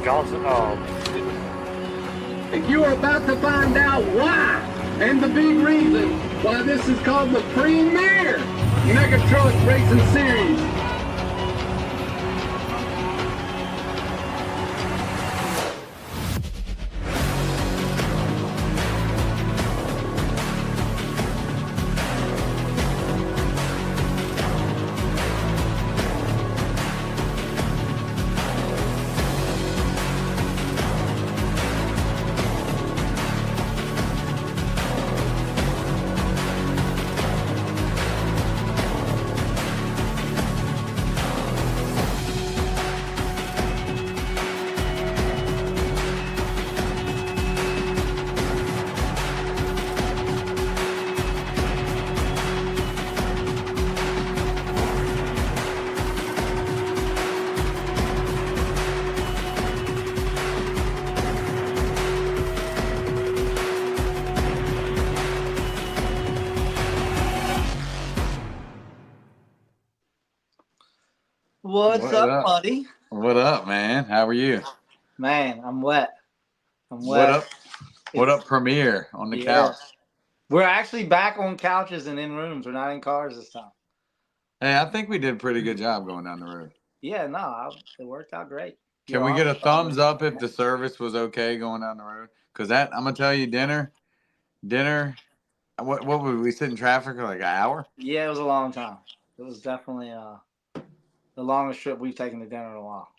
Johnson. You are about to find out why and the big reason why this is called the premier Mega Truck Racing Series. What's What up, up? buddy? What up, man? How are you? Man, I'm wet. What up? What It's- up, Premiere on the Yeah. couch? We're actually back on couches and in rooms. We're not in cars this time. Hey, I think we did a pretty good job going down the road. Yeah, no, it worked out great. Can we get a thumbs up if the service was okay going down the road? Because that, I'm gonna tell you, dinner. What would we sit in traffic for like an hour? Yeah, it was a long time. It was definitely the longest trip we've taken to dinner in a while.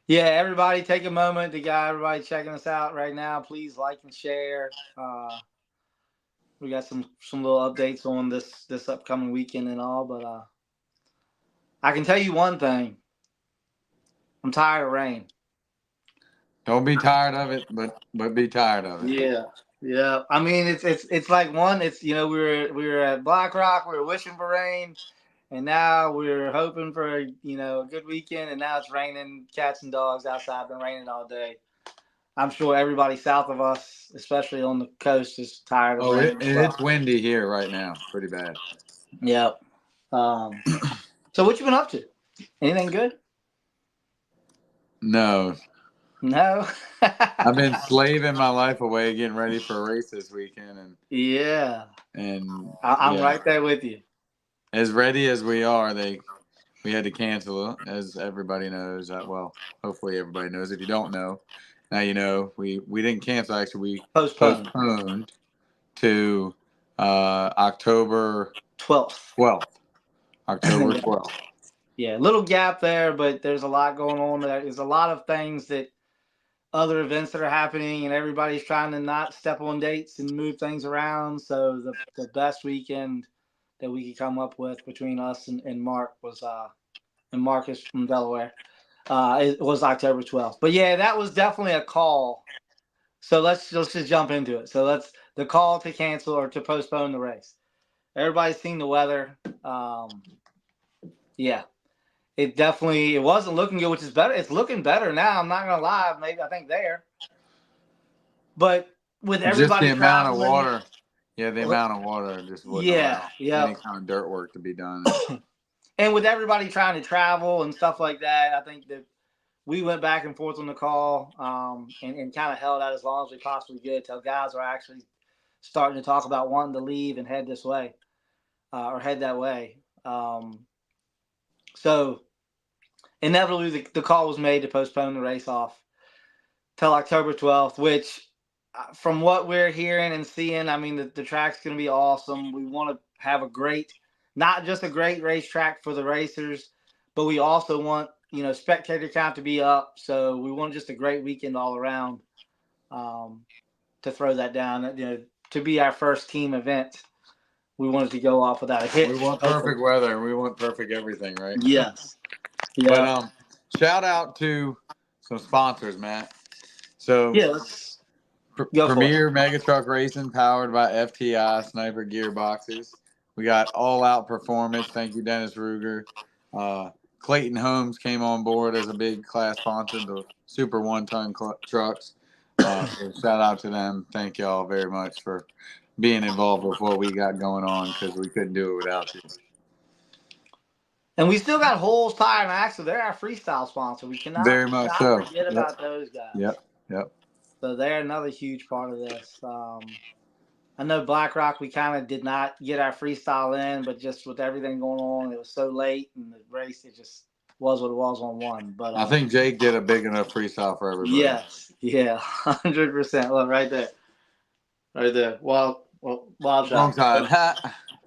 Yeah, everybody take a moment to get everybody checking us out right now. Please like and share. We got some little updates on this upcoming weekend and all, but I can tell you one thing. I'm tired of rain. Don't be tired of it, but be tired of it. Yeah. I mean, it's like one. It's we were at Black Rock. We were wishing for rain, and now we're hoping for a good weekend. And now it's raining cats and dogs outside. Been raining all day. I'm sure everybody south of us, especially on the coast, is tired of rain. It's windy here right now, pretty bad. Yep. So what you been up to? Anything good? No. I've been slaving my life away, getting ready for a race this weekend, and I'm right there with you. As ready as we are, we had to cancel, as everybody knows. Well, hopefully everybody knows. If you don't know, now you know. We didn't cancel. Actually, we postponed to October 12th. October 12th. Yeah, little gap there, but there's a lot going on. There's a lot of things other events that are happening, and everybody's trying to not step on dates and move things around. So the best weekend that we could come up with between us and Mark was and Marcus from Delaware. It was October 12th. But yeah, that was definitely a call. So let's just jump into it. So the call to cancel or to postpone the race. Everybody's seen the weather. Yeah. It wasn't looking good, which is better. It's looking better now. I'm not gonna lie. Maybe I think there. But with everybody just the amount of water. Yeah, the amount of water just wouldn't allow any kind of dirt work to be done. And with everybody trying to travel and stuff like that, I think that we went back and forth on the call and kind of held out as long as we possibly could till guys are actually starting to talk about wanting to leave and head this way or head that way. So inevitably the call was made to postpone the race off till October 12th, which from what we're hearing and seeing, I mean, the track's going to be awesome. We want to have not just a great racetrack for the racers, but we also want, spectator count to be up. So we want just a great weekend all around to throw that down, to be our first team event. We wanted to go off without a hitch. We want perfect weather. We want perfect everything, right? Yes. Yeah. But shout out to some sponsors, Matt. So Premier Mega Truck Racing, powered by FTI Sniper Gearboxes. We got All Out Performance. Thank you, Dennis Ruger. Clayton Holmes came on board as a big class sponsor, the Super 1-ton trucks. So shout out to them. Thank y'all very much for being involved with what we got going on, because we couldn't do it without you. And we still got Holes Tire and Axle. They're our freestyle sponsor. We Very much cannot so. forget about those guys. Yep. So they're another huge part of this. I know BlackRock, we kind of did not get our freestyle in, but just with everything going on, it was so late in the race, it just was what it was on one. But I think Jake did a big enough freestyle for everybody. Yes, yeah, 100%. Look right there, right there. Wild shot. Wrong side.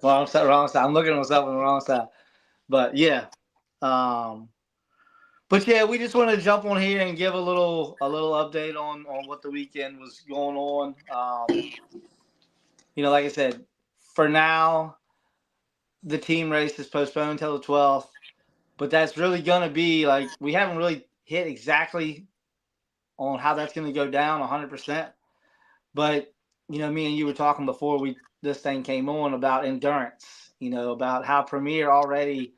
Wrong side. I'm looking at myself on the wrong side. But yeah, but yeah, we just want to jump on here and give a little update on what the weekend was going on. Like I said, for now, the team race is postponed until the 12th. But that's really gonna be like we haven't really hit exactly on how that's gonna go down 100%. But me and you were talking before this thing came on about endurance. About how Premier already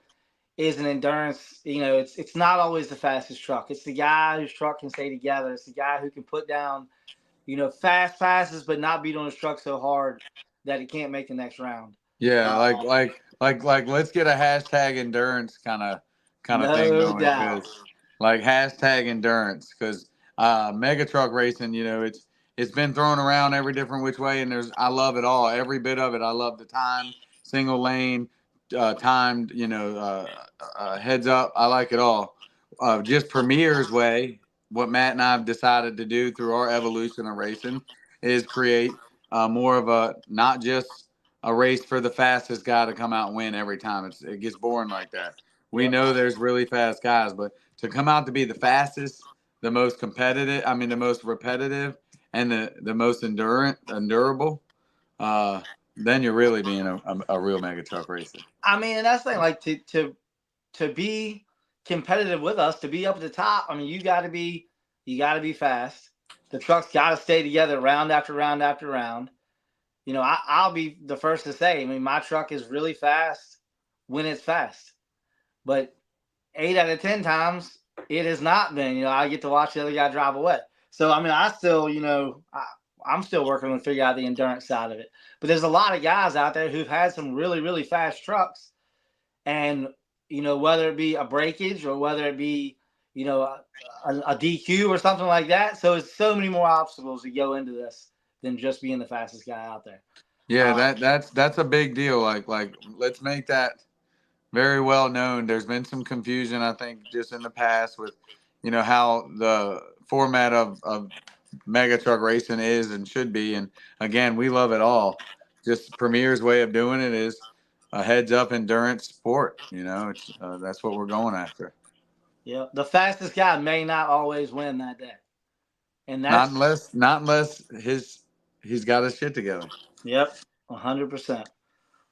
is an endurance. It's not always the fastest truck. It's the guy whose truck can stay together. It's the guy who can put down, fast passes, but not beat on his truck so hard that it can't make the next round. Yeah, like let's get a hashtag endurance kind of thing going. Doubt. Like hashtag endurance, because mega truck racing, it's been thrown around every different which way, and I love it all, every bit of it. I love the time, single lane, timed, heads up. I like it all. Just Premier's way, what Matt and I have decided to do through our evolution of racing is create more of a not just a race for the fastest guy to come out and win every time. It gets boring like that. We know there's really fast guys, but to come out to be the fastest, the most competitive, the most repetitive, and the most endurable, then you're really being a real mega truck racer. And that's the thing, like to be competitive with us, to be up at the top, you gotta be fast. The truck's gotta stay together round after round after round. I'll be the first to say, my truck is really fast when it's fast. But 8 out of 10 times, it has not been. I get to watch the other guy drive away. So, I still, I'm still working to figure out the endurance side of it. But there's a lot of guys out there who've had some really, really fast trucks. And, whether it be a breakage or whether it be, a DQ or something like that. So it's so many more obstacles that go into this than just being the fastest guy out there. Yeah, that's a big deal. Like let's make that very well known. There's been some confusion, I think, just in the past with, how the format of mega truck racing is and should be. And again, we love it all. Just Premier's way of doing it is a heads up endurance sport. It's that's what we're going after. Yeah, the fastest guy may not always win that day, and that's not unless he's got his shit together. Yep, 100%.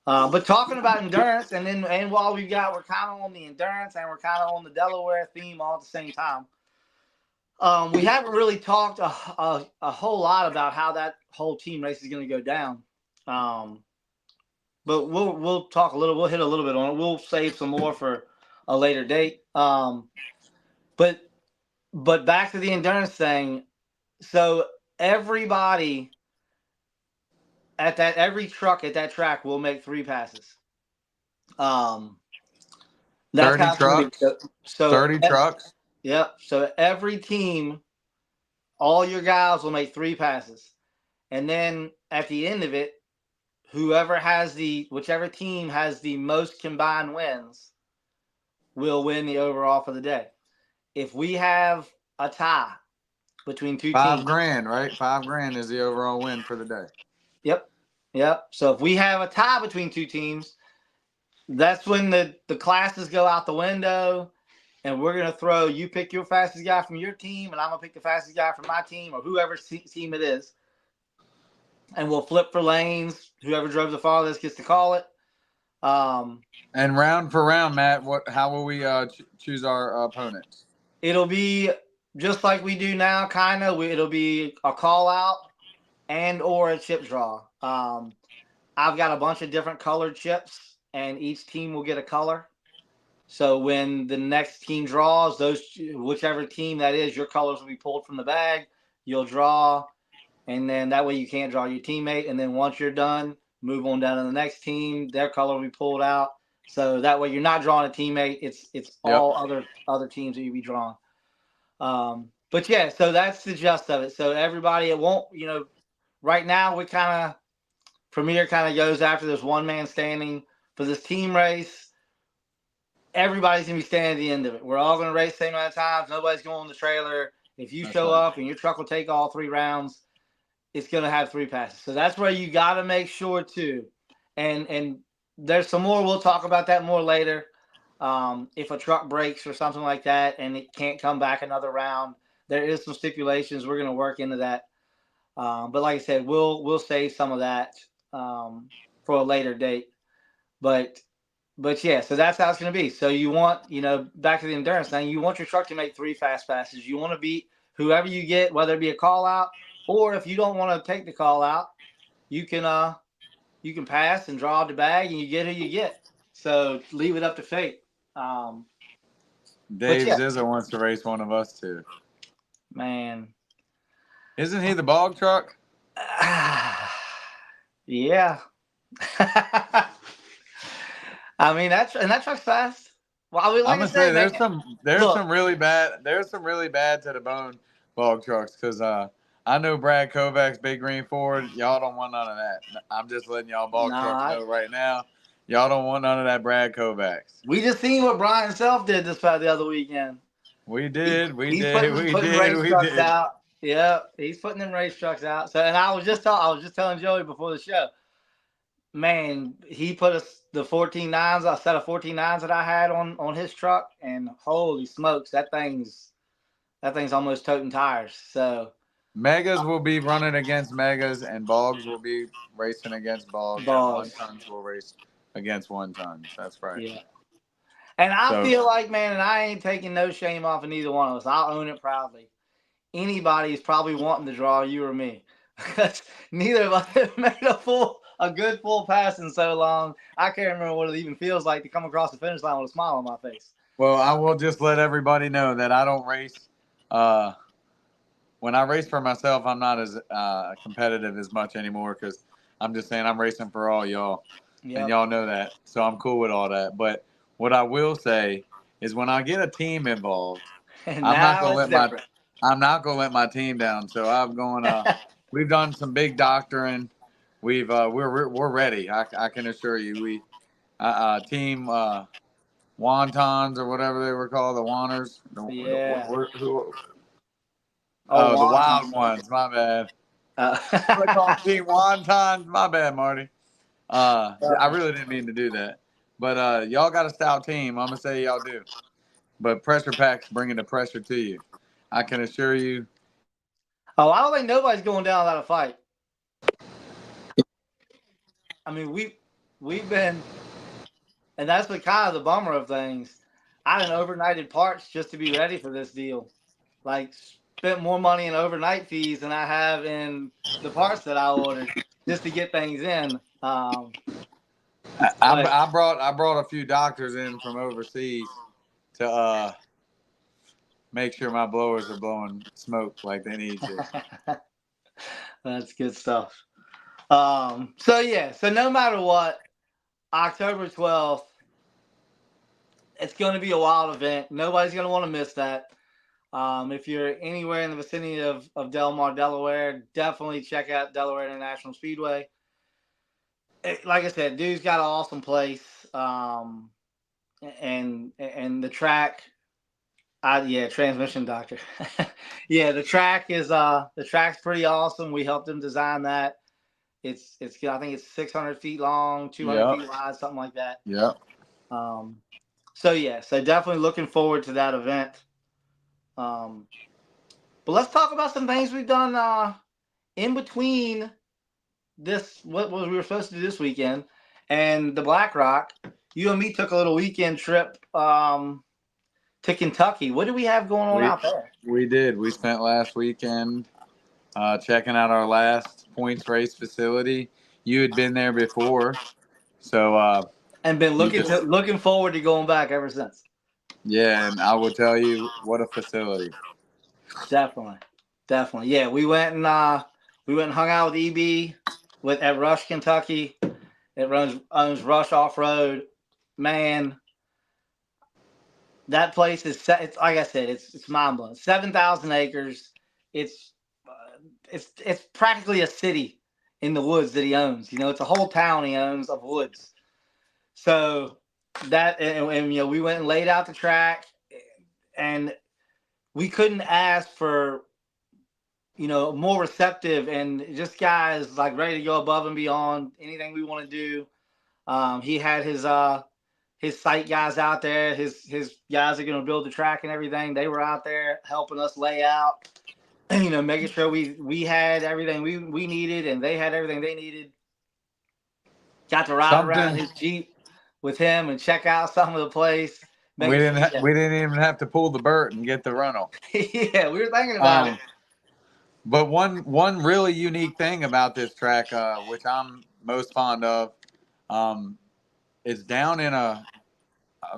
But talking about endurance, and while we're kind of on the endurance and we're kind of on the Delaware theme all at the same time, we haven't really talked a whole lot about how that whole team race is going to go down. But we'll talk a little. We'll hit a little bit on it. We'll save some more for a later date. But back to the endurance thing. So everybody every truck at that track will make 3 passes. That's 30 trucks. So 30 trucks. Yep. So every team, all your guys will make 3 passes, and then at the end of it, whichever team has the most combined wins will win the overall for the day. If we have a tie between 2 teams, $5,000, right? $5,000 is the overall win for the day. Yep. So if we have a tie between 2 teams, that's when the classes go out the window, and we're going to throw, you pick your fastest guy from your team, and I'm going to pick the fastest guy from my team, or whoever's team it is. And we'll flip for lanes. Whoever drove the farthest gets to call it. And round for round, Matt, how will we choose our opponents? It'll be just like we do now, kind of. It'll be a call out and or a chip draw. I've got a bunch of different colored chips, and each team will get a color. So when the next team draws, whichever team that is, your colors will be pulled from the bag. You'll draw, and then that way you can't draw your teammate. And then once you're done, move on down to the next team. Their color will be pulled out. So that way you're not drawing a teammate. It's all other teams that you be drawing. But yeah, so that's the gist of it. So everybody, it won't, right now we kind of, Premier kind of goes after this one man standing for this team race. Everybody's going to be standing at the end of it. We're all going to race the same amount of times. Nobody's going on the trailer. If you show up and your truck will take all 3 rounds, it's going to have 3 passes. So that's where you got to make sure too. And there's some more. We'll talk about that more later. If a truck breaks or something like that and it can't come back another round, there is some stipulations. We're going to work into that. But like I said, we'll save some of that for a later date. But yeah, so that's how it's going to be. So you want, back to the endurance thing, you want your truck to make 3 fast passes. You want to beat whoever you get, whether it be a call out, or if you don't want to take the call out, you can pass and draw the bag and you get who you get. So leave it up to fate. Dave Zizza wants to race one of us too. Man. Isn't he the bog truck? Yeah. I mean, that truck's fast. Well, I mean, like I'm gonna say, there's some really bad to the bone bog trucks because I know Brad Kovac's Big Green Ford. Y'all don't want none of that. I'm just letting y'all bog trucks know right now. Y'all don't want none of that Brad Kovac's. We just seen what Brian Self did the other weekend. We did. He's putting race trucks out. Yeah, he's putting them race trucks out. So, and I was just telling Joey before the show. Man, he put the 14.9s, a set of 14.9s that I had on his truck, and holy smokes, that thing's almost toting tires. So Megas will be running against Megas, and Bogs will be racing against Bogs. And 1-tons will race against 1-tons. That's right. Yeah. And I feel like, man, and I ain't taking no shame off of neither one of us. I'll own it proudly. Anybody's probably wanting to draw you or me. Because neither of us have made a good full pass in so long. I can't remember what it even feels like to come across the finish line with a smile on my face. Well, I will just let everybody know that I don't race. When I race for myself, I'm not as competitive as much anymore because I'm just saying I'm racing for all y'all. Yep. And y'all know that. So I'm cool with all that. But what I will say is when I get a team involved, I'm not gonna let my team down. So I'm going. We've done some big doctoring. We're ready. I can assure you. We team wontons or whatever they were called, the wanners. The wild ones. My bad. I call team wontons. My bad, Marty. I really didn't mean to do that. But y'all got a stout team. I'm gonna say y'all do. But pressure pack's bringing the pressure to you. I can assure you. Oh, I don't think nobody's going down without a fight. I mean, we've been, and that's the kind of the bummer of things. I done overnighted parts just to be ready for this deal. Like, spent more money in overnight fees than I have in the parts that I ordered just to get things in. I brought a few doctors in from overseas to make sure my blowers are blowing smoke like they need to. That's good stuff. So no matter what, October 12th, it's going to be a wild event. Nobody's going to want to miss that. If you're anywhere in the vicinity of Del Mar, Delaware, definitely check out Delaware International Speedway. Like I said, dude's got an awesome place. And the track, transmission doctor. Yeah, the track's pretty awesome. We helped him design that. It's I think it's 600 feet long, 200 feet wide, something like that. Yeah. So definitely looking forward to that event. But let's talk about some things we've done in between this, what we were supposed to do this weekend, and the Black Rock. You and me took a little weekend trip to Kentucky. What do we have going on out there? We did. We spent last weekend checking out our last points race facility. You had been there before, so and been looking forward to going back ever since. Yeah, and I will tell you, what a facility. Definitely. Yeah, we went and hung out with EB at Rush, Kentucky. It owns Rush Off Road. man, that place is it's like I said, it's mind blowing. 7,000 acres. It's it's practically a city in the woods that he owns. It's a whole town he owns of woods. So that and we went and laid out the track, and we couldn't ask for more receptive and just guys like ready to go above and beyond anything we want to do. He had his site guys out there. His guys are going to build the track and everything. They were out there helping us lay out, making sure we had everything we needed, and they had everything they needed. Got to ride around his Jeep with him and check out some of the place. We didn't even have to pull the Burt and get the rental. Yeah, we were thinking about it. But one really unique thing about this track, which I'm most fond of, is down in a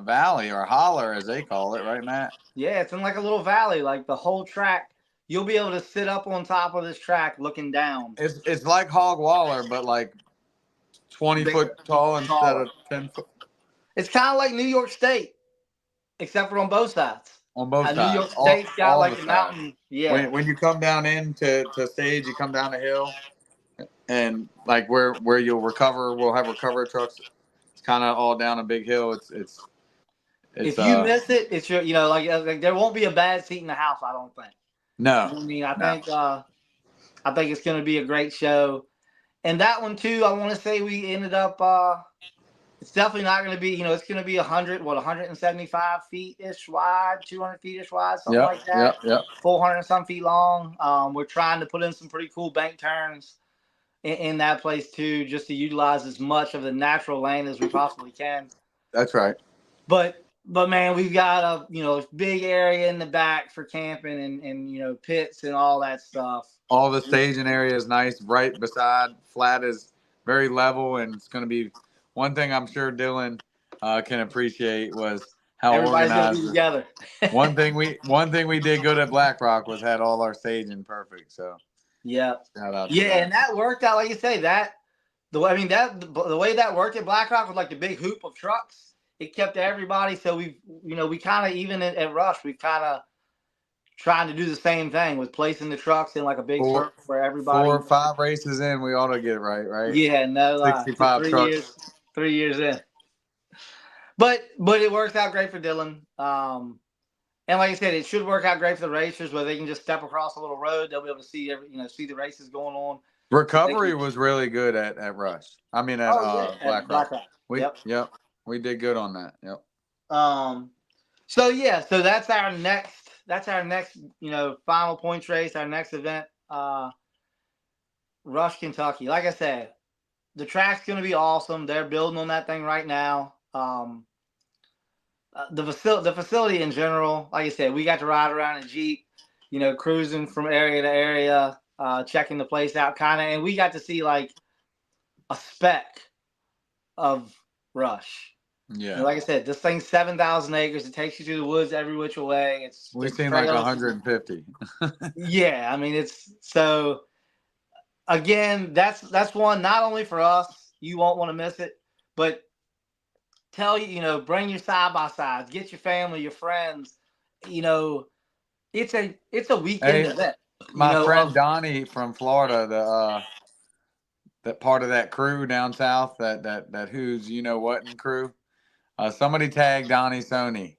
valley or holler, as they call it, right, Matt? Yeah, it's in like a little valley. Like the whole track, you'll be able to sit up on top of this track looking down. It's like Hog Waller, but like 20 foot tall instead of 10 foot. It's kind of like New York State, except for on both sides. On both sides. New York State's got like a mountain. Yeah. When you come down into stage, you come down the hill, and like where you'll recover, we'll have recovery trucks. It's kind of all down a big hill. It's if you miss it, it's your like there won't be a bad seat in the house. I don't think. No. I mean, I think it's going to be a great show, and that one too. I want to say we ended up. It's definitely not going to be, it's going to be 175 feet-ish wide, 200 feet-ish wide, something like that. Yep. 400 and some feet long. We're trying to put in some pretty cool bank turns in that place too, just to utilize as much of the natural lane as we possibly can. That's right. But man, we've got a big area in the back for camping and pits and all that stuff. All the staging area is nice, right beside. Flat is very level, and it's going to be. One thing I'm sure Dylan can appreciate was how everybody's organized. Be together. one thing we did good at Black Rock was had all our staging perfect. So yeah, shout out. And that worked out like you say. The way that worked at Black Rock with like the big hoop of trucks, it kept everybody. So we kind of even at Rush we kind of trying to do the same thing with placing the trucks in like a big circle for everybody. 4 or 5 races in, we ought to get it right? Yeah, no lie. 65 trucks. 3 years in. But it works out great for Dylan. And like I said, it should work out great for the racers where they can just step across a little road. They'll be able to see see the races going on. Recovery was really good at Rush. I mean at Black Rock. Yep. We did good on that. Yep. So that's our next final points race, our next event. Rush, Kentucky. Like I said, the track's going to be awesome. They're building on that thing right now. The facility in general, like I said, we got to ride around in Jeep, cruising from area to area, checking the place out kind of. And we got to see like a speck of Rush. Yeah. Like I said, this thing's 7,000 acres. It takes you through the woods every which way. We've seen like 150. Yeah. I mean, it's so. Again, that's one not only for us, you won't want to miss it, but bring your side by sides, get your family, your friends. It's a weekend event. My friend Donnie from Florida, that part of that crew down south, that who's what and crew. Somebody tagged Donnie Sony.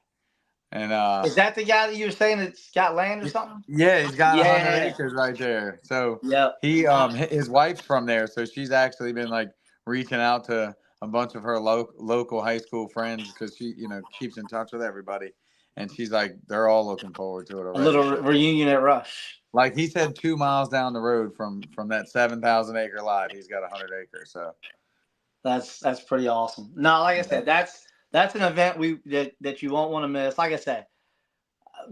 And is that the guy that you were saying that's got land or something? Yeah, he's got 100 acres right there. So he his wife's from there, so she's actually been like reaching out to a bunch of her local high school friends because she keeps in touch with everybody, and she's like they're all looking forward to it already. A little reunion at Rush. Like he said, 2 miles down the road from that 7,000 acre lot, he's got 100 acres. So that's pretty awesome. No, like I said, that's an event that you won't want to miss. Like I said,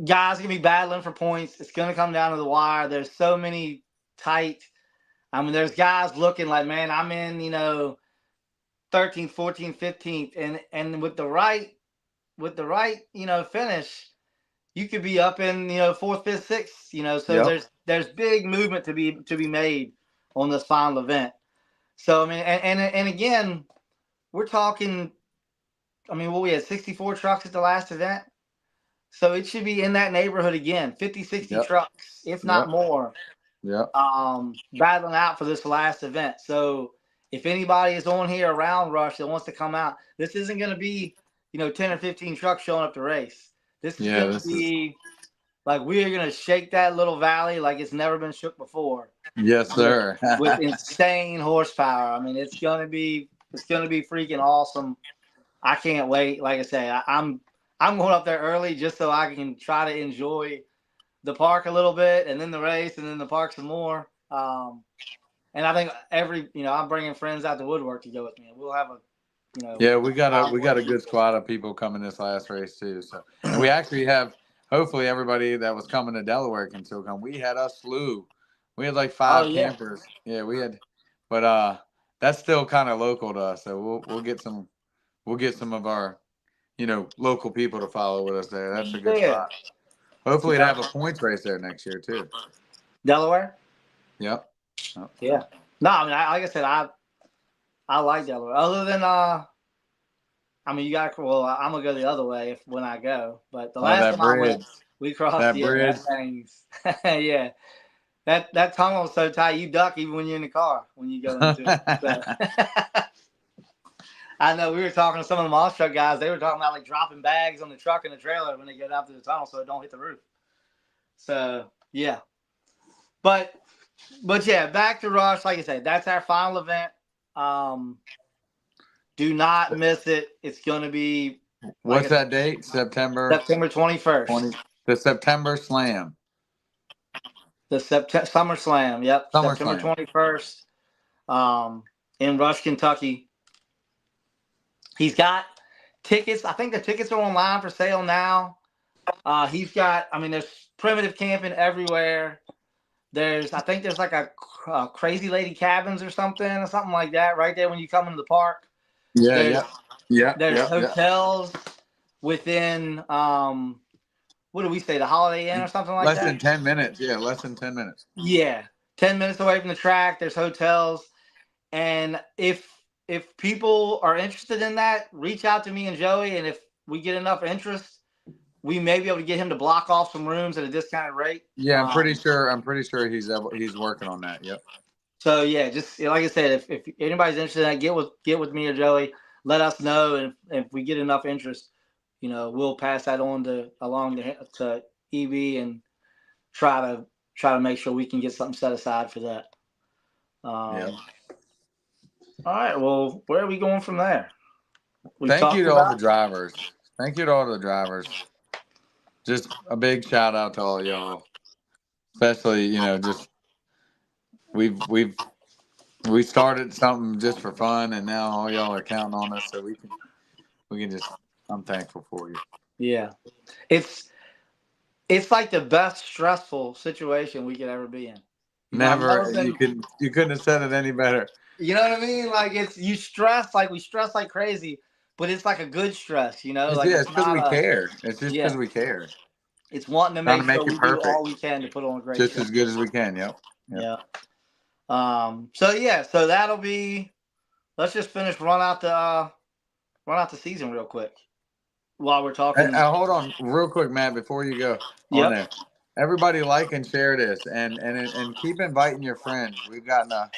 guys gonna be battling for points. It's gonna come down to the wire. There's so many tight. I mean, there's guys looking like, man, I'm in 13th, 14th, 15th, and with the right finish, you could be up in 4th, 5th, 6th. So there's big movement to be made on this final event. So I mean, and again, we're talking I mean, we had 64 trucks at the last event. So it should be in that neighborhood again, 50, 60 trucks, if not more, battling out for this last event. So if anybody is on here around Rush that wants to come out, this isn't going to be, 10 or 15 trucks showing up to race. This is going to be like, we are going to shake that little valley like it's never been shook before. Yes, sir. with insane horsepower. I mean, it's going to be freaking awesome. I can't wait. Like I say, I'm going up there early just so I can try to enjoy the park a little bit, and then the race, and then the park some more. And I think I'm bringing friends out to Woodwork to go with me. We'll have a, we got a good squad of people coming this last race too. So, and we actually have, hopefully everybody that was coming to Delaware can still come. We had a slew. We had like 5 campers. Yeah, we had, but that's still kind of local to us. So we'll get some of our, local people to follow with us there. That's a good spot. Hopefully, to have a points race there next year too. Delaware. Yep. Yeah. No, I mean, like I said, I like Delaware. Other than I mean, I'm gonna go the other way when I go. But the last time I went, we crossed that bridge. Yeah. That tunnel is so tight, you duck even when you're in the car when you go into it. So. I know we were talking to some of the monster truck guys. They were talking about like dropping bags on the truck and the trailer when they get out to the tunnel so it don't hit the roof. So yeah, but yeah, back to Rush. Like I said, that's our final event. Do not miss it. It's going to be. What's that date? September 21st. The September Slam. The Summer Slam. Yep. September 21st. In Rush, Kentucky. He's got tickets. I think the tickets are online for sale now. He's got, there's primitive camping everywhere. I think there's like a Crazy Lady Cabins or something like that right there when you come into the park. Yeah. There's hotels within, what do we say, the Holiday Inn or something like that? Less than 10 minutes. Yeah, less than 10 minutes. Yeah, 10 minutes away from the track. There's hotels. And if people are interested in that, reach out to me and Joey, and if we get enough interest, we may be able to get him to block off some rooms at a discounted rate. Yeah, I'm pretty sure he's working on that. Yep. So yeah, just like I said, if anybody's interested in that, get with me or Joey. Let us know, and if we get enough interest, we'll pass that on to EB and try to make sure we can get something set aside for that. All right. Well, where are we going from there? Thank you to all the drivers. Just a big shout out to all y'all, especially just we started something just for fun, and now all y'all are counting on us, so we can just. I'm thankful for you. Yeah, it's like the best stressful situation we could ever be in. Never. You couldn't have said it any better. You know what I mean? Like we stress like crazy, but it's like a good stress, Like it's because we care. It's just because we care. It's wanting to make sure we do all we can to put on a great just show. As good as we can. Yep. Yeah. So that'll be. Let's just run out the season real quick while we're talking. Hold on, real quick, Matt, before you go on there. Everybody like and share this, and keep inviting your friends. We've gotten a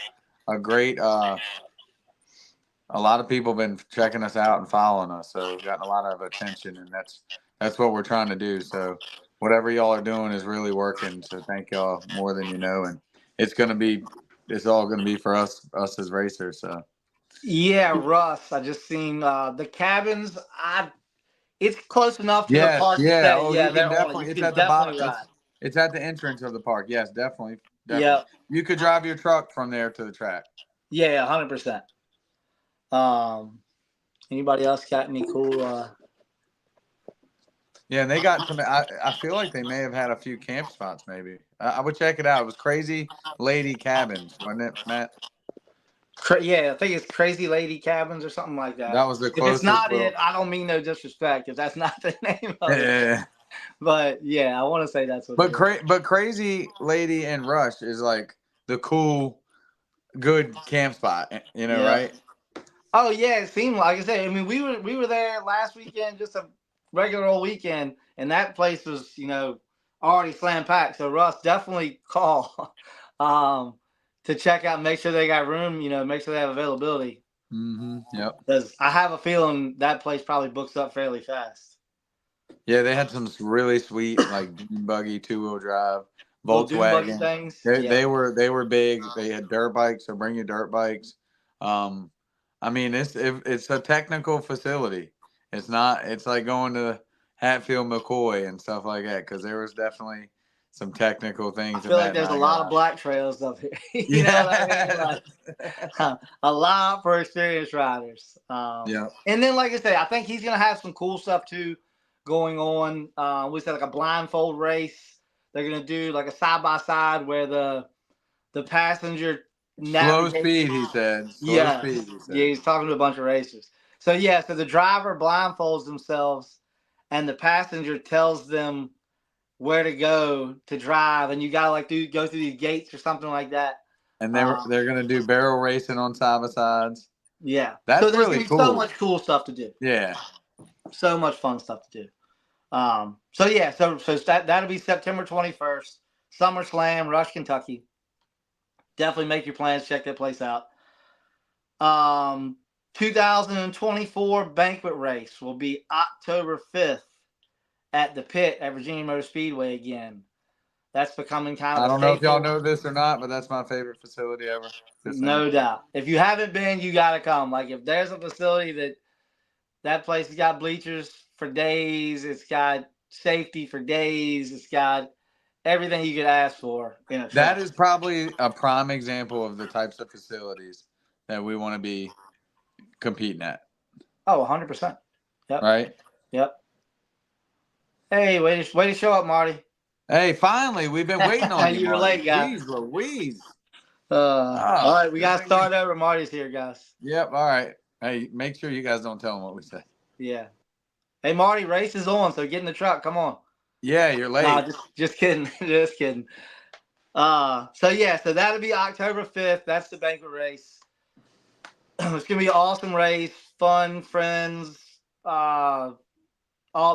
great. A lot of people have been checking us out and following us, so we've gotten a lot of attention, and that's what we're trying to do. So whatever y'all are doing is really working. So thank y'all more than you know, and it's all gonna be for us as racers. So yeah, Russ, I just seen the cabins. It's close enough to the park. Yeah, it's at the bottom. It's at the entrance of the park. Yes, definitely. Yeah, you could drive your truck from there to the track. Yeah, 100%. Anybody else got any cool? Yeah, and they got some. I feel like they may have had a few camp spots. Maybe I would check it out. It was Crazy Lady Cabins, wasn't it, Matt? Yeah, I think it's Crazy Lady Cabins or something like that. That was the closest. If it's not it, I don't mean no disrespect if that's not the name of it. But yeah, I want to say that's what. But Crazy Lady and Rush is like the cool, good camp spot. Right? Oh yeah, it seemed like I said. I mean, we were there last weekend, just a regular old weekend, and that place was already slam packed. So Russ, definitely call um, to check out, make sure they got room. Make sure they have availability. Mm-hmm. Yep. Because I have a feeling that place probably books up fairly fast. Yeah, they had some really sweet like dune buggy 2-wheel drive Little dune buggy Volkswagen. things. They, Yeah. they were they were big. They had dirt bikes, so bring your dirt bikes. Um, I mean it's a technical facility. It's not. It's like going to Hatfield McCoy and stuff like that because there was definitely some technical I things in feel like that there's a night lot of out. black trails up here. You know what I mean? Yeah. Like a lot for experienced riders. Yeah. And then, like I said, I think he's gonna have some cool stuff too going on. We said like a blindfold race. They're gonna do like a side by side where the passenger Slow navigates. speed, he said. Slow Yes, speed, he yeah, said. he's talking to a bunch of racers. So yeah, so the driver blindfolds themselves, and the passenger tells them where to go to drive, and you gotta like go through these gates or something like that. And they're gonna do barrel racing on side by sides. Yeah, so That's there's really gonna be so cool. much cool stuff to do, Yeah. so much fun stuff to do. So yeah, so that'll be September 21st, SummerSlam, Rush, Kentucky. Definitely make your plans, check that place out. 2024 banquet race will be October 5th at the pit at Virginia Motor Speedway again. That's becoming kind of I a don't know if y'all staple. know this or not, but that's my favorite facility ever. Just saying. No doubt. If you haven't been, you got to come. Like if there's a facility that place has got bleachers for days, it's got safety for days, it's got everything you could ask for in a That track. is probably a prime example of the types of facilities that we want to be competing at. Oh, 100%. Yep. Right? Yep. Hey, way to show up, Marty. Hey, finally, we've been waiting on you, You were Marty. late, guy. Jeez Louise. All right, we Good got to thing we. start over. Marty's here, guys. Yep. All right. Hey, make sure you guys don't tell them what we say. Yeah. Hey, Marty, race is on, so get in the truck. Come on. Yeah, you're late. No, just kidding. Just kidding. So that'll be October 5th. That's the banquet race. It's gonna be an awesome race, fun, friends, all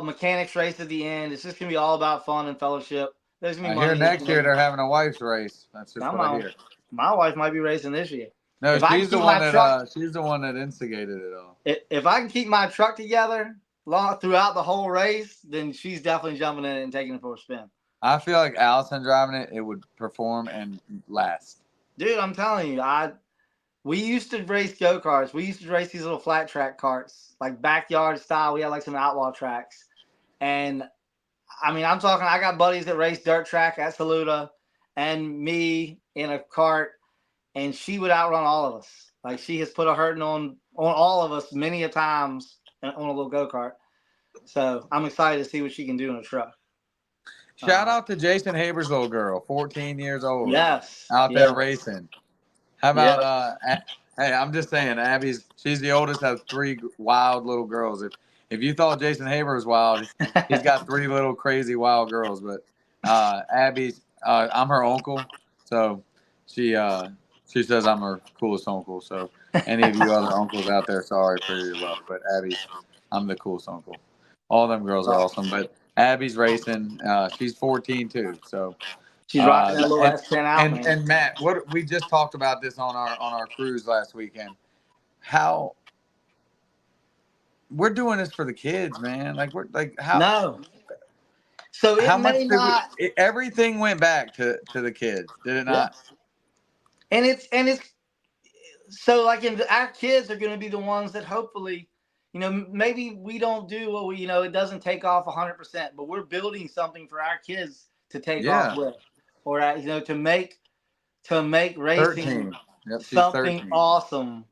mechanics race at the end. It's just gonna be all about fun and fellowship. There's gonna be I hear money. next year they're having a wife's race. That's just Come what I on, hear. my wife might be racing this year. No, If I can she's the keep one my truck, that instigated it all. if I can keep my truck together long throughout the whole race, then she's definitely jumping in and taking it for a spin. I feel like Allison driving it, it would perform and last. Dude, I'm telling you, we used to race go-karts. We used to race these little flat track carts, like backyard style. We had like some outlaw tracks. And I mean, I'm talking, I got buddies that race dirt track at Saluda and me in a cart, and she would outrun all of us. Like she has put a hurting on all of us many a times on a little go-kart. So I'm excited to see what she can do in a truck. Shout out to Jason Haber's little girl, 14 years old. Yes. Out there racing. How about hey, I'm just saying, she's the oldest of 3 wild little girls. If you thought Jason Haber was wild, he's got 3 little crazy wild girls. But Abby's I'm her uncle, so she says I'm her coolest uncle. So any of you other uncles out there, sorry for your luck, but I'm the coolest uncle. All them girls are awesome, but Abby's racing. She's 14 too, so she's rocking that little S10 out, man. and Matt, what we just talked about this on our cruise last weekend. How we're doing this for the kids, man. Like we're like how No. So how it much may not. everything went back to the kids, did it not? And it's so like our kids are going to be the ones that hopefully, maybe we don't do what we, it doesn't take off 100%, but we're building something for our kids to take off with, or to make racing 13. Yep, something 13. awesome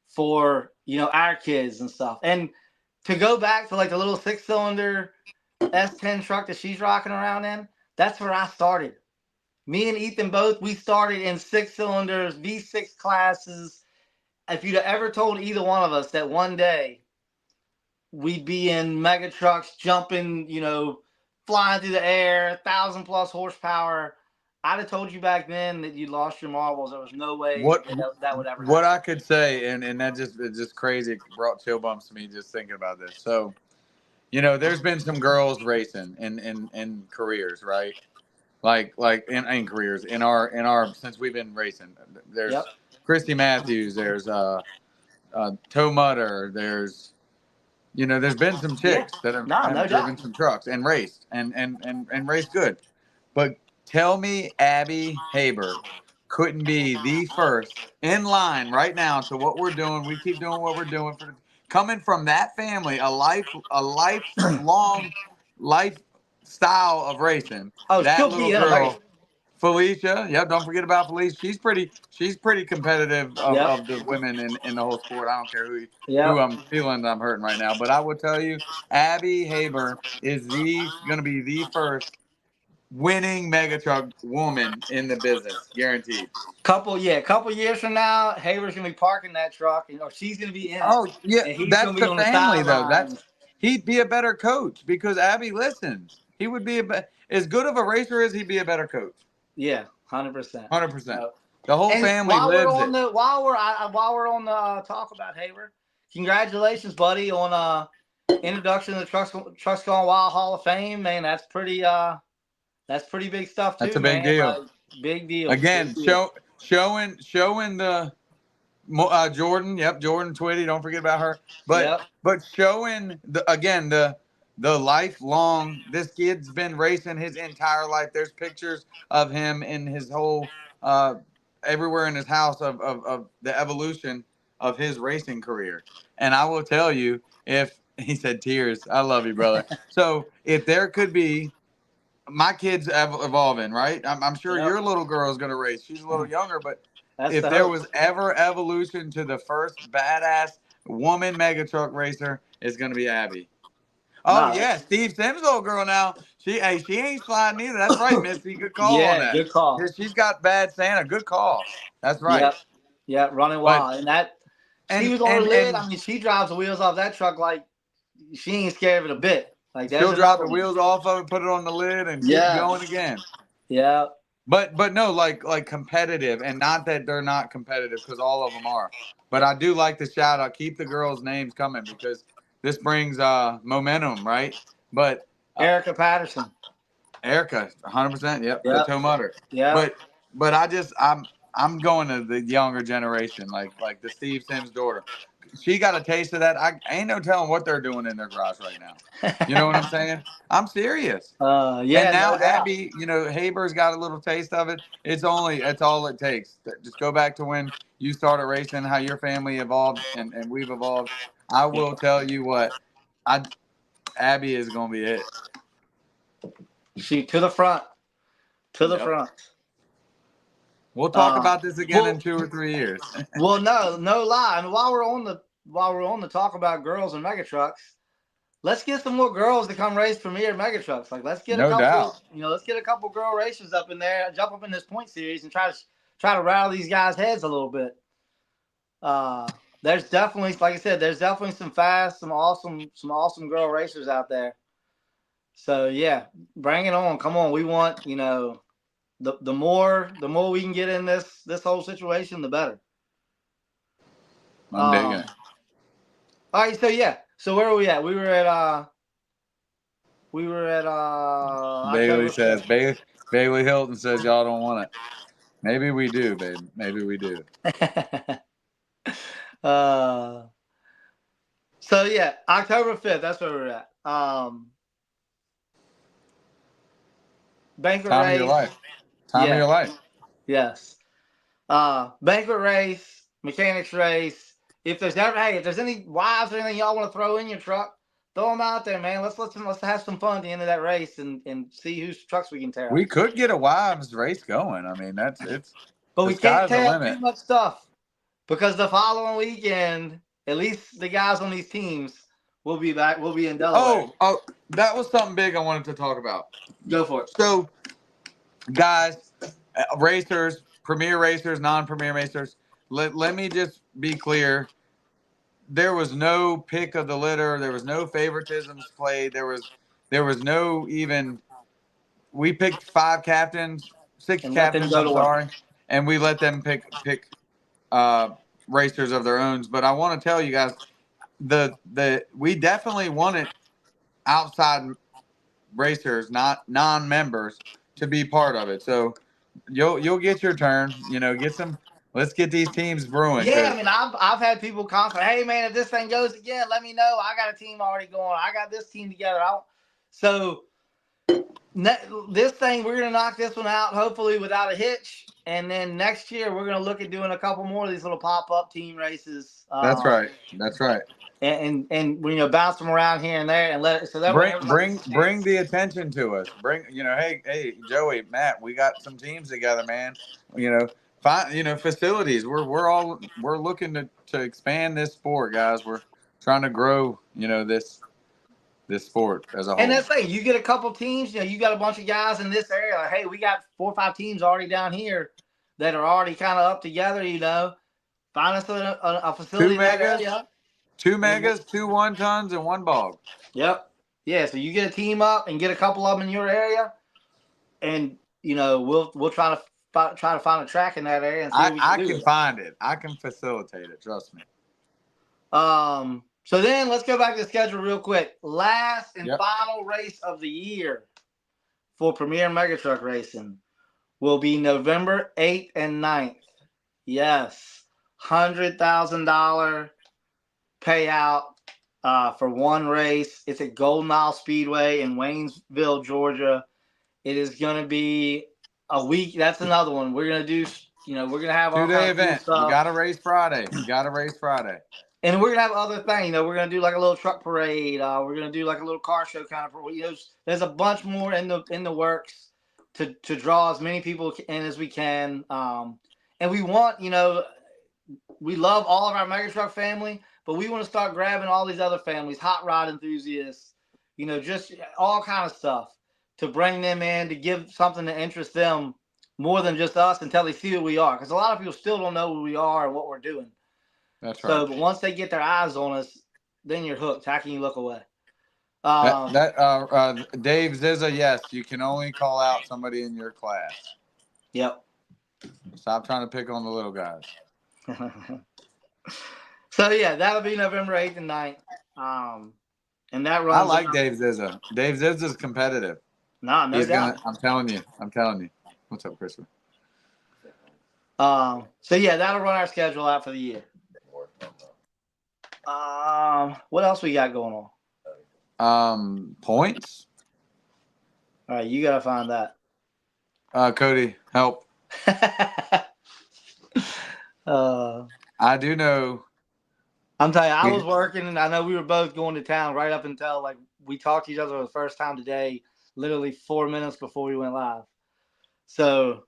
for our kids and stuff. And to go back to like the little 6-cylinder S10 truck that she's rocking around in, that's where I started. Me and Ethan both, we started in 6-cylinders, V6 classes. If you'd have ever told either one of us that one day we'd be in mega trucks, jumping, flying through the air, 1,000+ horsepower, I'd have told you back then that you lost your marbles. There was no way that would ever happen. What I could say, and that it's just crazy. It brought chill bumps to me just thinking about this. So, there's been some girls racing in careers, right? Like in careers in our since we've been racing. There's Christy Matthews. There's Toe Mutter. There's been some chicks that have driven some trucks and raced and raced good. But tell me Abby Haber couldn't be the first in line right now to what we're doing. We keep doing what we're doing coming from that family, a lifelong lifestyle of racing. Oh, that little girl, Felicia. Yep, don't forget about Felicia. She's pretty competitive of the women in the whole sport. I don't care who I'm feeling that I'm hurting right now. But I will tell you, Abby Haber is going to be the first winning mega truck woman in the business, guaranteed. Couple years from now, Haber's gonna be parking that truck, she's gonna be in it. Oh yeah, that's the family though. He'd be a better coach because Abby listens. He would be as good of a racer as he'd be a better coach. Yeah, 100%. 100%. The whole family lives it. While we're on the talk about Haber, congratulations, buddy, on introduction to the Trucks Gone Wild Hall of Fame. Man, that's pretty big stuff too. That's a big deal. Like, big deal. Again, showing the Jordan. Yep, Jordan Twitty. Don't forget about her. But showing the lifelong. This kid's been racing his entire life. There's pictures of him in his whole everywhere in his house of the evolution of his racing career. And I will tell you, if he said tears, I love you, brother. So if there could be. My kid's evolving, right? I'm sure your little girl is going to race. She's a little younger, but if there was ever evolution to the first badass woman mega truck racer, it's going to be Abby. Oh, yeah. Steve Sims' little girl now. She ain't sliding either. That's right, Missy. Good call on that. Good call. She's got bad Santa. Good call. That's right. Yep, running wild. She was on her lid. I mean, she drives the wheels off that truck like she ain't scared of it a bit. Like she'll drop the wheels off of it, put it on the lid, and keep going again. Yeah. But no, like competitive, and not that they're not competitive because all of them are. But I do like the shout out. Keep the girls' names coming because this brings momentum, right? But Erica Patterson. Erica, 100%. Yep. The Toe Mutter. Yeah. But I'm going to the younger generation, like the Steve Sims daughter. She got a taste of that. I ain't no telling what they're doing in their garage right now. You know what I'm saying? I'm serious. And now Abby, Haber's got a little taste of it. That's all it takes. Just go back to when you started racing, how your family evolved and we've evolved. I will tell you what, Abby is going to be it. She to the front. To the front. We'll talk about this again in 2 or 3 years. Well, no lie. And while we're on the talk about girls and mega trucks, let's get some more girls to come race premier mega trucks. Like let's get let's get a couple girl racers up in there, jump up in this point series, and try to rattle these guys' heads a little bit. There's definitely, like I said, some fast, some awesome girl racers out there. So yeah, bring it on. Come on, we want The more we can get in this whole situation, the better. I'm digging it. All right, so where are we at? We were at Bailey says Bailey Hilton says y'all don't want it. Maybe we do, babe. Maybe we do. So yeah, October 5th, that's where we're at. Banquet Time race. of your life. Time of your life. Yes. Banquet race, mechanics race. If there's any wives or anything y'all want to throw in your truck, throw them out there, man. Let's have some fun at the end of that race and see whose trucks we can tear up. We could get a wives race going. I mean, but we can't tear up too much stuff because the following weekend, at least the guys on these teams will be back. We'll be in Delaware. Oh, that was something big I wanted to talk about. Go for it. So, guys, racers, premier racers, non-premier racers, let me just be clear. There was no pick of the litter. There was no favoritisms played. There was no even. We picked 5 captains. 6 and captains. I'm sorry, and we let them pick racers of their own. But I want to tell you guys, we definitely wanted outside racers, not non-members, to be part of it. So you'll get your turn. Get some. Let's get these teams brewing. Yeah, I mean, I've had people constantly, hey man, if this thing goes again, let me know. I got a team already going. I got this team together. So this thing, we're gonna knock this one out, hopefully without a hitch. And then next year, we're gonna look at doing a couple more of these little pop-up team races. That's right. That's right. And bounce them around here and there, and bring the attention to us. Hey Joey, Matt, we got some teams together, man. Find facilities. We're looking to expand this sport, guys. We're trying to grow this sport as a whole. And that's like, you get a couple teams. You got a bunch of guys in this area. Like, hey, we got 4 or 5 teams already down here that are already kind of up together. Find us a facility in that area. 2 megas, 2 1-tons, and 1 bog. Yep. Yeah. So you get a team up and get a couple of them in your area, and we'll try to find a track in that area and see what we can do. I can find it. I can facilitate it. Trust me. So then let's go back to the schedule real quick. Last and final race of the year for Premier Mega Truck Racing will be November 8th and 9th. Yes, $100,000 payout for one race. It's at Golden Isle Speedway in Waynesville, Georgia. It is going to be a week. That's another one. We're going to do, we're going to have all 2-day event. You got to race Friday. And we're going to have other things. We're going to do like a little truck parade. We're going to do like a little car show kind of. There's a bunch more in the works to draw as many people in as we can. And we want, we love all of our Mega Truck family, but we want to start grabbing all these other families, hot rod enthusiasts, just all kind of stuff to bring them in, to give something to interest them more than just us until they see who we are. Because a lot of people still don't know who we are and what we're doing. That's right. So, but once they get their eyes on us, then you're hooked. How can you look away? Dave Zizza, yes, you can only call out somebody in your class. Yep. Stop trying to pick on the little guys. So yeah, that'll be November 8th and 9th. And that runs. I like Dave Zizza. Dave Zizza's competitive. No doubt. I'm telling you. What's up, Christopher? So yeah, that'll run our schedule out for the year. What else we got going on? Points. All right, you gotta find that. Cody, help. I do know. I'm telling you, I was working, and I know we were both going to town right up until we talked to each other for the first time today, literally 4 minutes before we went live. So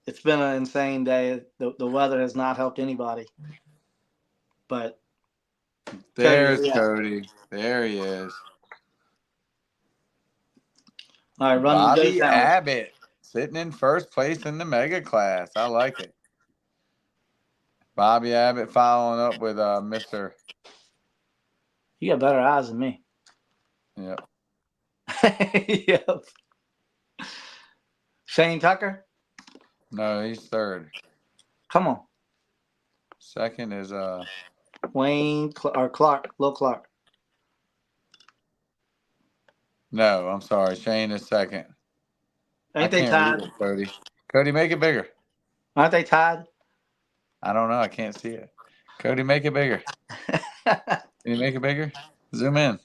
it's been an insane day. The weather has not helped anybody. But there's Cody. There he is. All right, run Bobby Abbott sitting in first place in the mega class. I like it. Bobby Abbott following up with Mr. You got better eyes than me. Yep. Yep. Shane Tucker? No, he's third. Come on. Second is Wayne or Clark, Lil Clark. No, I'm sorry. Shane is second. Ain't they tied? Cody, make it bigger. Aren't they tied? I don't know. I can't see it. Cody, make it bigger. Can you make it bigger? Zoom in.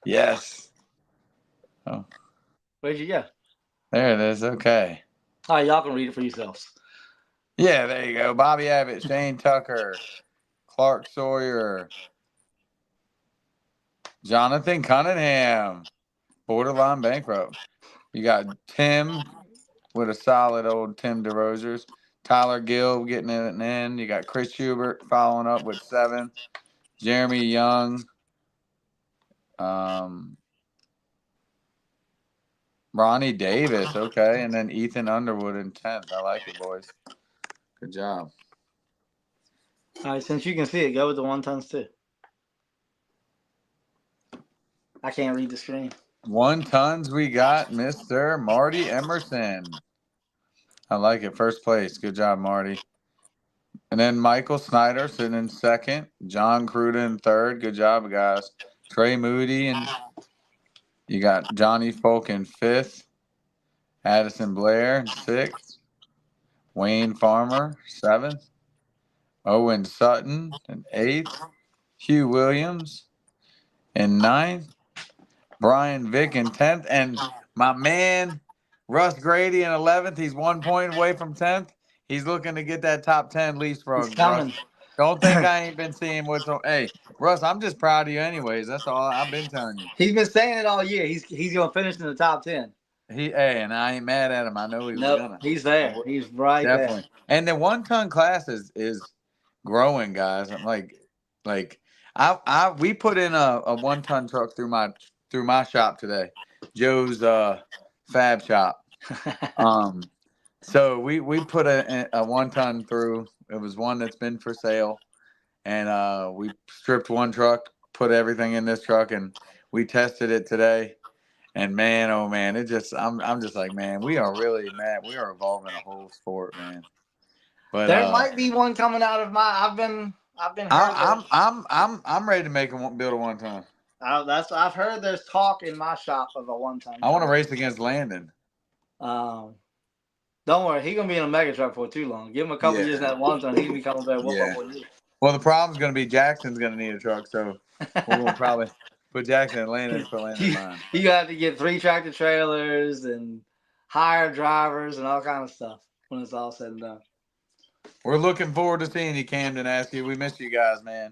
Yes. Oh. Where'd you go? There it is. Okay. All right, y'all can read it for yourselves. Yeah, there you go. Bobby Abbott, Shane Tucker, Clark Sawyer, Jonathan Cunningham, borderline bankrupt. You got Tim with a solid old Tim DeRosers. Tyler Gill getting it in. You got Chris Hubert following up with 7. Jeremy Young. Ronnie Davis, okay. And then Ethan Underwood in 10th. I like it, boys. Good job. All right, since you can see it, go with the 1-tons too. I can't read the screen. 1-tons, we got Mr. Marty Emerson. I like it. First place. Good job, Marty. And then Michael Snyder sitting in second. John Cruda in third. Good job, guys. Trey Moody and you got Johnny Folk in fifth. Addison Blair in sixth. Wayne Farmer, seventh. Owen Sutton in eighth. Hugh Williams in ninth. Brian Vick in 10th. And my man, Russ Grady in 11th. He's 1 point away from 10th. He's looking to get that top 10 leapfrog. Russ. Don't think I ain't been seeing what's on. Hey, Russ, I'm just proud of you anyways. That's all I've been telling you. He's been saying it all year. He's going to finish in the top 10. And I ain't mad at him. I know he was gonna. He's there. He's right definitely. there. And the 1-ton class is growing, guys. I'm like we put in a 1-ton truck through my shop today, Joe's fab shop. So we put a 1-ton through. It was one that's been for sale, and we stripped one truck, put everything in this truck, and we tested it today. And man, oh man, I'm just like, man, we are really mad. We are evolving a whole sport, man. But there might be one coming out of I've been I'm ready to build a 1-ton. I've heard there's talk in my shop of a 1-ton. I want to race against Landon. Don't worry, he's gonna be in a mega truck for too long. Give him a couple years in that 1-ton, he'll be coming back. Well, the problem's gonna be Jackson's gonna need a truck, so we'll probably put Jackson and Landon. Put Landon in mine. You got to get 3 tractor trailers and hire drivers and all kind of stuff when it's all said and done. We're looking forward to seeing you, Camden. Ask you, we miss you guys, man.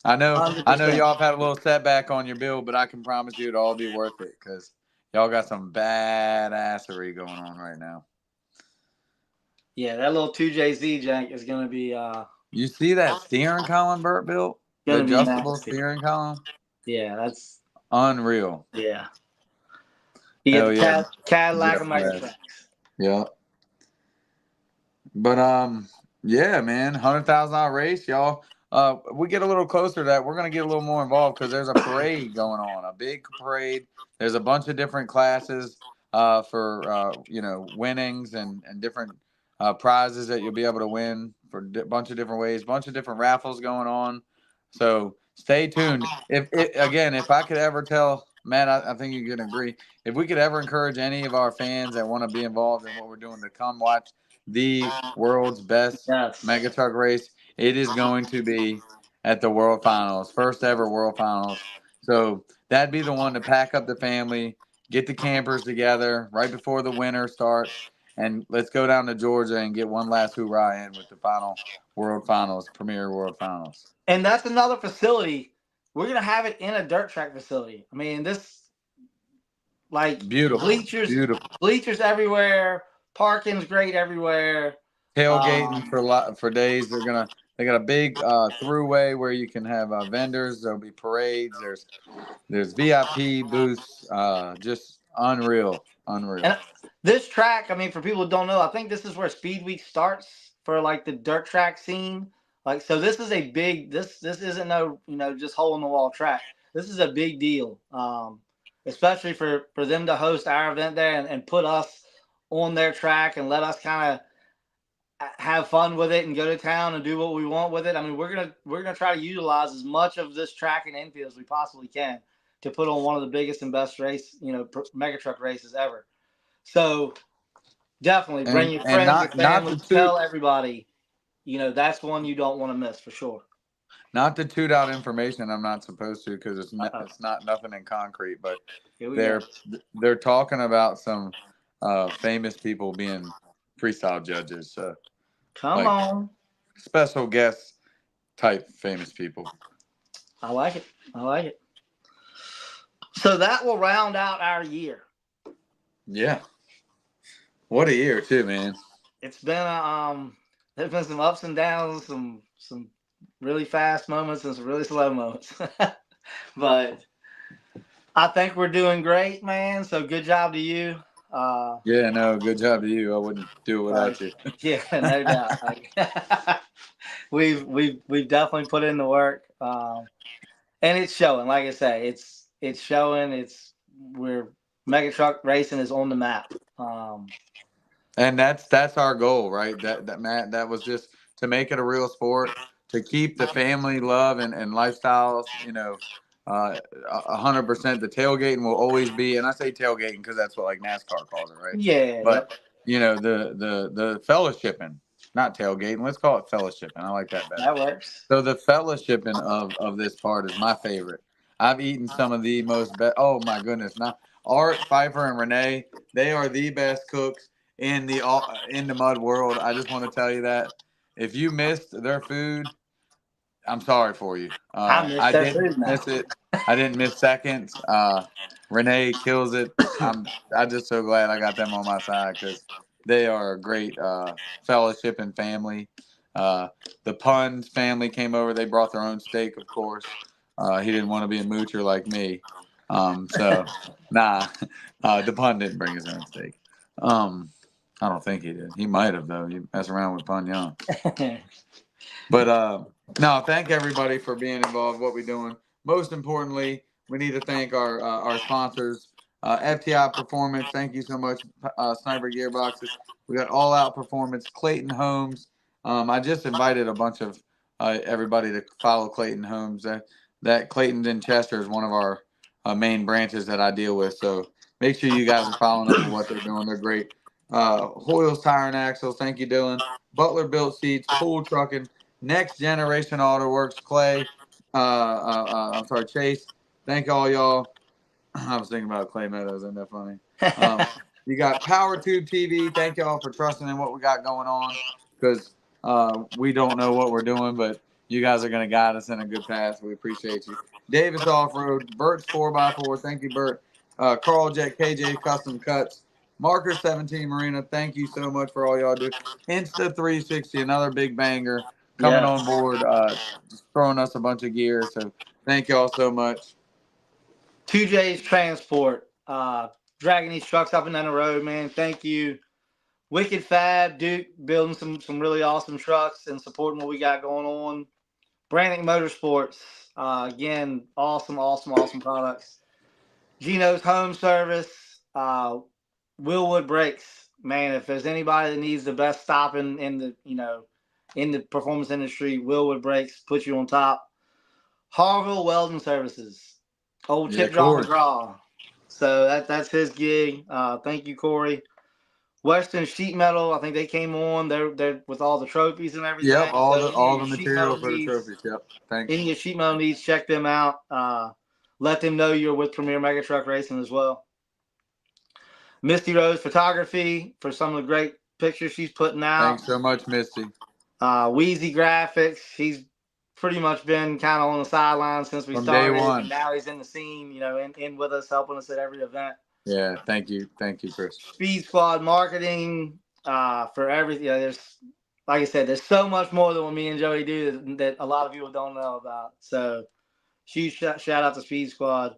I know 100%. y'all have had a little setback on your build, but I can promise you it'll all be worth it because y'all got some badassery going on right now. Yeah, that little 2JZ jank is gonna be. You see that steering column Bert built? The adjustable steering column. Yeah, that's unreal. Yeah. You get the Cadillac of mega trucks. Yeah. But yeah, man, $100,000 race, y'all. We get a little closer to that. We're gonna get a little more involved because there's a parade going on, a big parade. There's a bunch of different classes for winnings and different prizes that you'll be able to win for a bunch of different ways, bunch of different raffles going on. So stay tuned. If I could ever tell Matt, I think you can agree. If we could ever encourage any of our fans that want to be involved in what we're doing to come watch the world's best mega truck race, it is going to be at the World Finals, first ever World Finals. So that'd be the one to pack up the family, get the campers together right before the winter starts, and let's go down to Georgia and get one last hoorah in with the final World Finals, Premier World Finals. And that's another facility. We're going to have it in a dirt track facility. I mean, this, like, beautiful bleachers everywhere. Parking's great everywhere. Tailgating for days. They got a big throughway where you can have vendors. There'll be parades. There's VIP booths. Just unreal. And this track, I mean, for people who don't know, I think this is where Speed Week starts for like the dirt track scene. Like, so this is a big. This isn't no just hole in the wall track. This is a big deal, especially for them to host our event there and put us on their track and let us kind of have fun with it and go to town and do what we want with it. I mean, we're gonna try to utilize as much of this track and infield as we possibly can to put on one of the biggest and best mega truck races ever. So definitely bring your friends, your family, tell everybody. That's one you don't want to miss for sure. Not to toot out information I'm not supposed to because it's not nothing in concrete, but they're talking about some famous people being freestyle judges. So come on, special guest type famous people. I like it. So that will round out our year. Yeah. What a year too, man. It's been there's been some ups and downs, some really fast moments and some really slow moments. But I think we're doing great, man. So good job to you. Good job to you. I wouldn't do it without you. Yeah, no doubt. We've definitely put in the work, and it's showing. Like I say, it's showing. Mega truck racing is on the map. And that's our goal, right? That Matt, that was just to make it a real sport, to keep the family love and lifestyles, 100%. The tailgating will always be, and I say tailgating because that's what like NASCAR calls it, right? Yeah. But Yep. the fellowshipping, not tailgating. Let's call it fellowshipping. I like that better. That works. So the fellowshipping of this part is my favorite. I've eaten some of the most oh my goodness. Now Art, Pfeiffer, and Renee, they are the best cooks in the mud world. I just want to tell you that if you missed their food, I'm sorry for you. I miss I their didn't food now. miss it. I didn't miss seconds. Renee kills it. I'm just so glad I got them on my side because they are a great fellowship and family. Uh, the Puns family came over. They brought their own steak, of course. He didn't want to be a moocher like me. So nah, the Pun didn't bring his own steak. I don't think he did. He might have though. You mess around with Pun Young. But no, thank everybody for being involved. What we're doing. Most importantly, we need to thank our sponsors, FTI Performance. Thank you so much, Sniper Gearboxes. We got All Out Performance, Clayton Homes. I just invited a bunch of everybody to follow Clayton Homes. That Clayton in Chester is one of our main branches that I deal with. So make sure you guys are following them and what they're doing. They're great. Hoyle's Tire and Axles. Thank you, Dylan. Butler Built Seats, Pool Trucking. Next Generation Auto Works, Clay. I'm sorry, Chase. Thank all y'all. I was thinking about Clay Meadows. Isn't that funny? You got Power Tube TV. Thank y'all for trusting in what we got going on because we don't know what we're doing, but you guys are going to guide us in a good path. We appreciate you. Davis Off Road, Bert's 4x4. Thank you, Bert. Carl Jet, KJ Custom Cuts, Marker 17 Marina. Thank you so much for all y'all do. Insta 360, another big banger coming on board, just throwing us a bunch of gear. So thank y'all so much. 2J's Transport, dragging these trucks up and down the road, man. Thank you. Wicked Fab, Duke, building some really awesome trucks and supporting what we got going on. Brannick Motorsports, again, awesome products. Gino's Home Service, Willwood Brakes. Man, if there's anybody that needs the best stop in the performance industry, Willwood Brakes puts you on top. Harville Welding Services, old Tip Draw McGraw. So that's his gig. Thank you, Corey. Western Sheet Metal, I think they came on. They're with all the trophies and everything. Yep, all so the material for the trophies. Yep, thanks. Any of your sheet metal needs, check them out. Let them know you're with Premier Mega Truck Racing as well. Misty Rose Photography for some of the great pictures she's putting out. Thanks so much, Misty. Wheezy Graphics, he's pretty much been kind of on the sidelines since we started. Day one. And now he's in the scene, in with us, helping us at every event. Yeah, thank you, Chris. Speed Squad Marketing for everything. There's, like I said, there's so much more than what me and Joey do that a lot of people don't know about. So, huge shout out to Speed Squad.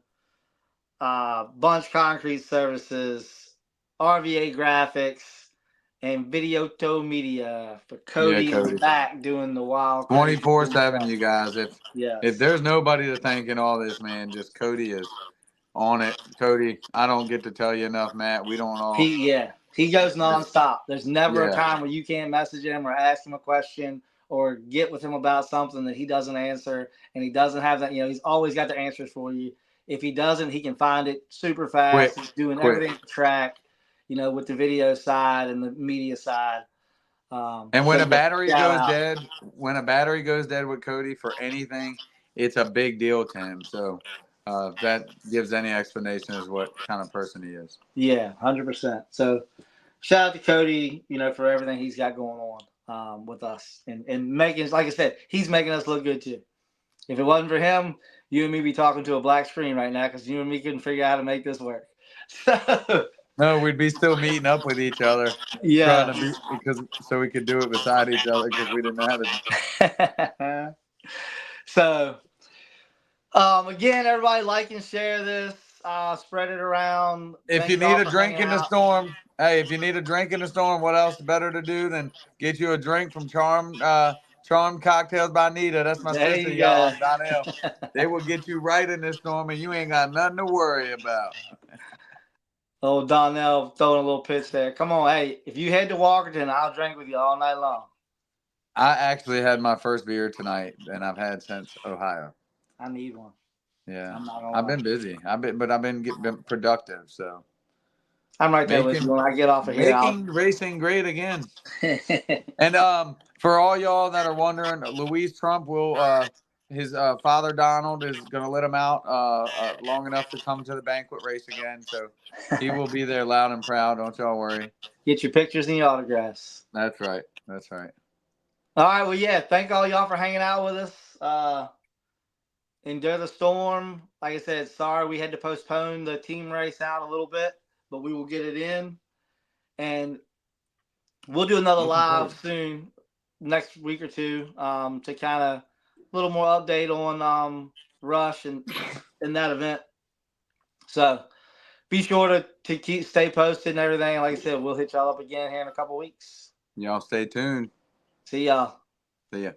Bunch Concrete Services, RVA Graphics, and Videoto Media for Cody, in the back doing the wild 24/7. You guys, if there's nobody to thank in all this, man, just Cody is on it. Cody, I don't get to tell you enough, Matt. We don't all. He goes nonstop. There's never a time where you can't message him or ask him a question or get with him about something that he doesn't answer, and he doesn't have that. He's always got the answers for you. If he doesn't, he can find it super fast. He's doing everything to track, with the video side and the media side. And when a battery goes dead with Cody for anything, it's a big deal to him. So that gives any explanation as what kind of person he is. Yeah, 100%. So shout out to Cody, for everything he's got going on with us and making, like I said, he's making us look good too. If it wasn't for him, you and me be talking to a black screen right now because you and me couldn't figure out how to make this work. No, we'd be still meeting up with each other. Yeah. So we could do it beside each other because we didn't know how to. So, again, everybody like and share this. Spread it around. If you need a drink in the storm, what else better to do than get you a drink from Charm Cocktails by Nita? That's my sister, y'all, Donnell. They will get you right in this storm, and you ain't got nothing to worry about. Oh, Donnell throwing a little pitch there. Come on, hey, if you head to Walkerton, I'll drink with you all night long. I actually had my first beer tonight, and I've had since Ohio. I need one. Yeah, I've been busy. I've been productive. So I'm right there with you. When I get off of here, making racing great again. And for all y'all that are wondering, Louise Trump will his father Donald is going to let him out long enough to come to the banquet race again. So he will be there loud and proud. Don't y'all worry. Get your pictures and your autographs. That's right. That's right. All right. Well, yeah. Thank all y'all for hanging out with us. Endure the storm. Like I said, sorry we had to postpone the team race out a little bit, but we will get it in. And we'll do another live soon, next week or two, to kind of a little more update on Rush and that event. So be sure to stay posted and everything. Like I said, we'll hit y'all up again here in a couple weeks. Y'all stay tuned. See y'all. See ya.